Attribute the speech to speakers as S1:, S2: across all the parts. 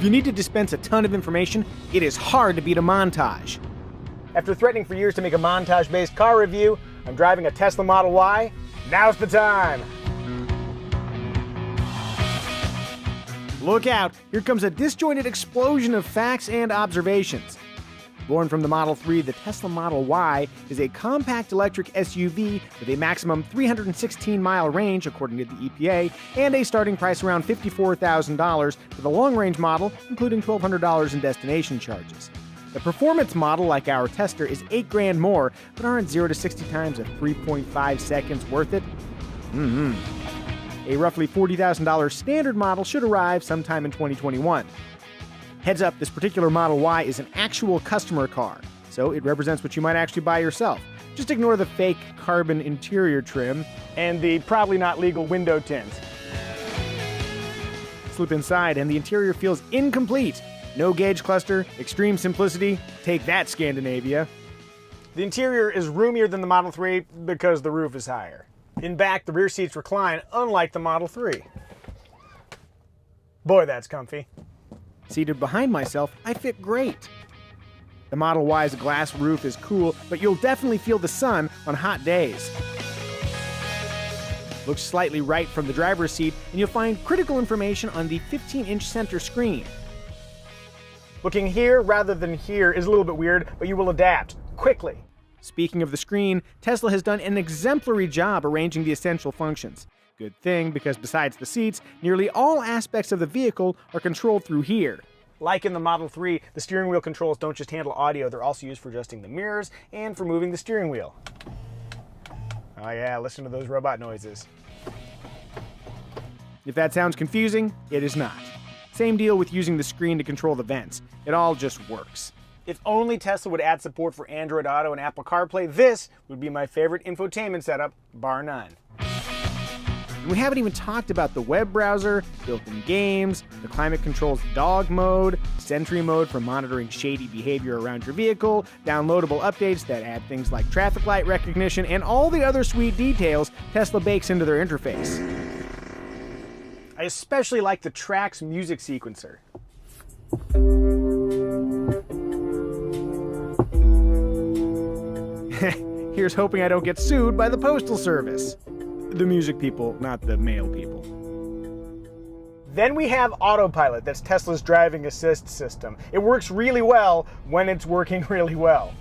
S1: If you need to dispense a ton of information, it is hard to beat a montage.
S2: After threatening for years to make a montage-based car review, I'm driving a Tesla Model Y. Now's the time!
S1: Look out, here comes a disjointed explosion of facts and observations. Born from the Model 3, the Tesla Model Y is a compact electric SUV with a maximum 316-mile range, according to the EPA, and a starting price around $54,000 for the long-range model, including $1,200 in destination charges. The performance model, like our tester, is $8,000 more, but aren't 0 to 60 times at 3.5 seconds worth it? A roughly $40,000 standard model should arrive sometime in 2021. Heads up, this particular Model Y is an actual customer car, so it represents what you might actually buy yourself. Just ignore the fake carbon interior trim
S2: And the probably not legal window tints.
S1: Slip inside and the interior feels incomplete. No gauge cluster, extreme simplicity. Take that, Scandinavia.
S2: The interior is roomier than the Model 3 because the roof is higher. In back, the rear seats recline, unlike the Model 3. Boy, that's comfy.
S1: Seated behind myself, I fit great. The Model Y's glass roof is cool, but you'll definitely feel the sun on hot days. Look slightly right from the driver's seat, and you'll find critical information on the 15-inch center screen.
S2: Looking here rather than here is a little bit weird, but you will adapt quickly.
S1: Speaking of the screen, Tesla has done an exemplary job arranging the essential functions. Good thing, because besides the seats, nearly all aspects of the vehicle are controlled through here.
S2: Like in the Model 3, the steering wheel controls don't just handle audio, they're also used for adjusting the mirrors and for moving the steering wheel. Oh yeah, listen to those robot noises.
S1: If that sounds confusing, it is not. Same deal with using the screen to control the vents. It all just works.
S2: If only Tesla would add support for Android Auto and Apple CarPlay, this would be my favorite infotainment setup, bar none.
S1: And we haven't even talked about the web browser, built-in games, the climate control's dog mode, Sentry mode for monitoring shady behavior around your vehicle, downloadable updates that add things like traffic light recognition, and all the other sweet details Tesla bakes into their interface.
S2: I especially like the Trax music sequencer.
S1: Here's hoping I don't get sued by the Postal Service. The music people, not the mail people.
S2: Then we have Autopilot, that's Tesla's driving assist system. It works really well when it's working really well.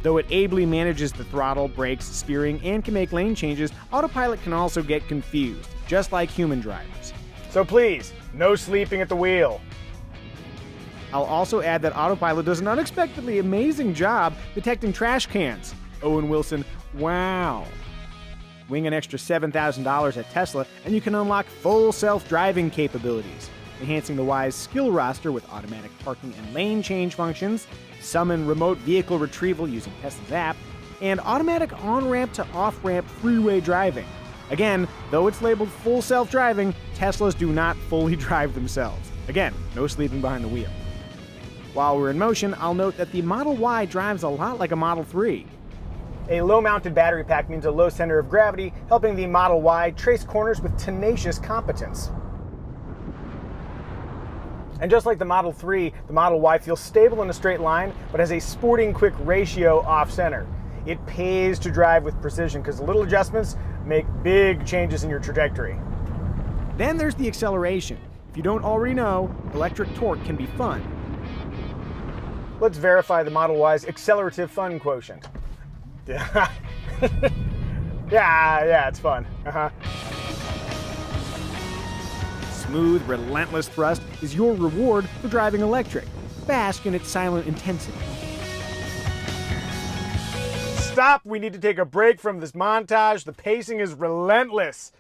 S1: Though it ably manages the throttle, brakes, steering, and can make lane changes, Autopilot can also get confused, just like human drivers.
S2: So please, no sleeping at the wheel.
S1: I'll also add that Autopilot does an unexpectedly amazing job detecting trash cans. Owen Wilson, wow. Wing an extra $7,000 at Tesla, and you can unlock full self-driving capabilities, enhancing the Y's skill roster with automatic parking and lane change functions, summon remote vehicle retrieval using Tesla's app, and automatic on-ramp to off-ramp freeway driving. Again, though it's labeled full self-driving, Teslas do not fully drive themselves. Again, no sleeping behind the wheel. While we're in motion, I'll note that the Model Y drives a lot like a Model 3.
S2: A low-mounted battery pack means a low center of gravity, helping the Model Y trace corners with tenacious competence. And just like the Model 3, the Model Y feels stable in a straight line, but has a sporting quick ratio off-center. It pays to drive with precision because little adjustments make big changes in your trajectory.
S1: Then there's the acceleration. If you don't already know, electric torque can be fun.
S2: Let's verify the Model Y's accelerative fun quotient. Yeah, it's fun.
S1: Smooth, relentless thrust is your reward for driving electric. Bask in its silent intensity.
S2: Stop! We need to take a break from this montage. The pacing is relentless.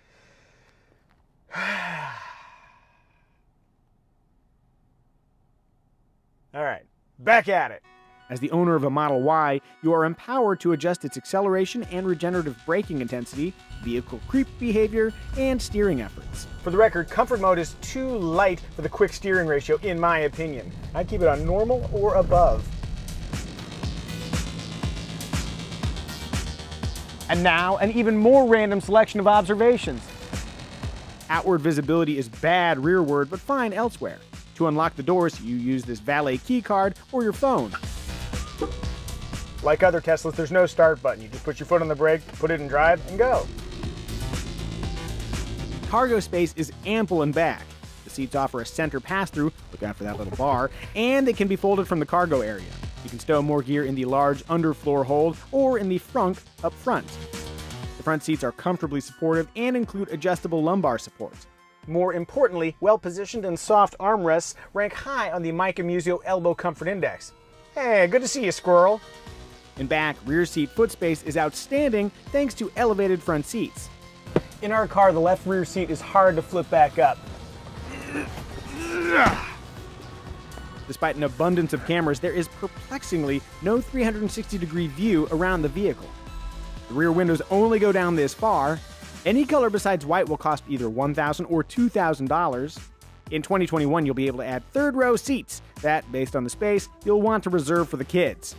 S2: All right, back at it.
S1: As the owner of a Model Y, you are empowered to adjust its acceleration and regenerative braking intensity, vehicle creep behavior, and steering efforts.
S2: For the record, comfort mode is too light for the quick steering ratio, in my opinion. I'd keep it on normal or above. And now, an even more random selection of observations.
S1: Outward visibility is bad rearward, but fine elsewhere. To unlock the doors, you use this valet key card or your phone.
S2: Like other Teslas, there's no start button. You just put your foot on the brake, put it in drive, and go.
S1: Cargo space is ample in back. The seats offer a center pass-through, look out for that little bar, and they can be folded from the cargo area. You can stow more gear in the large underfloor hold or in the frunk up front. The front seats are comfortably supportive and include adjustable lumbar support.
S2: More importantly, well-positioned and soft armrests rank high on the Mica Museo Elbow Comfort Index. Hey, good to see you, squirrel.
S1: In back, rear seat foot space is outstanding thanks to elevated front seats.
S2: In our car, the left rear seat is hard to flip back up.
S1: Despite an abundance of cameras, there is perplexingly no 360-degree view around the vehicle. The rear windows only go down this far. Any color besides white will cost either $1,000 or $2,000. In 2021, you'll be able to add third-row seats that, based on the space, you'll want to reserve for the kids.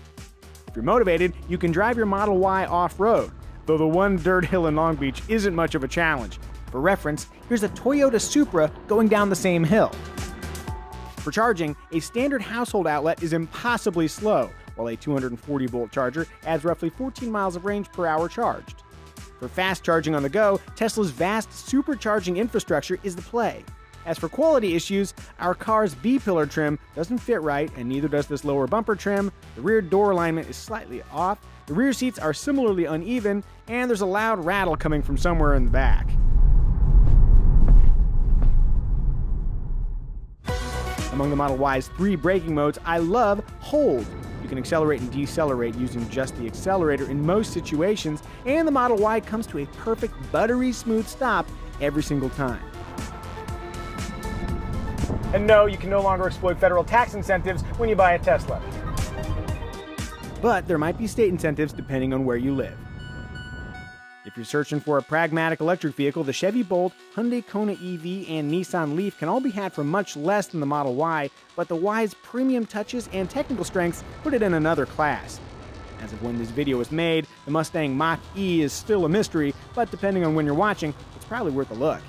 S1: If you're motivated, you can drive your Model Y off-road, though the one dirt hill in Long Beach isn't much of a challenge. For reference, here's a Toyota Supra going down the same hill. For charging, a standard household outlet is impossibly slow, while a 240-volt charger adds roughly 14 miles of range per hour charged. For fast charging on the go, Tesla's vast supercharging infrastructure is the play. As for quality issues, our car's B-pillar trim doesn't fit right, and neither does this lower bumper trim. The rear door alignment is slightly off, the rear seats are similarly uneven, and there's a loud rattle coming from somewhere in the back. Among the Model Y's 3 braking modes, I love Hold. You can accelerate and decelerate using just the accelerator in most situations, and the Model Y comes to a perfect buttery smooth stop every single time.
S2: And no, you can no longer exploit federal tax incentives when you buy a Tesla.
S1: But there might be state incentives depending on where you live. If you're searching for a pragmatic electric vehicle, the Chevy Bolt, Hyundai Kona EV, and Nissan Leaf can all be had for much less than the Model Y, but the Y's premium touches and technical strengths put it in another class. As of when this video was made, the Mustang Mach-E is still a mystery, but depending on when you're watching, it's probably worth a look.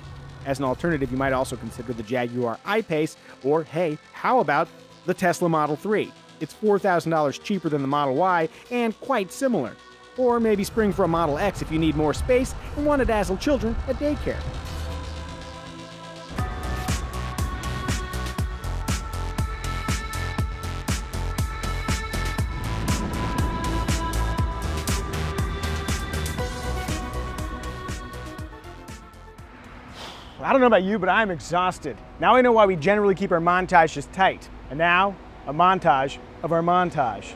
S1: As an alternative, you might also consider the Jaguar I-Pace, or hey, how about the Tesla Model 3? It's $4,000 cheaper than the Model Y and quite similar. Or maybe spring for a Model X if you need more space and want to dazzle children at daycare.
S2: I don't know about you, but I'm exhausted. Now I know why we generally keep our montages tight. And now, a montage of our montage.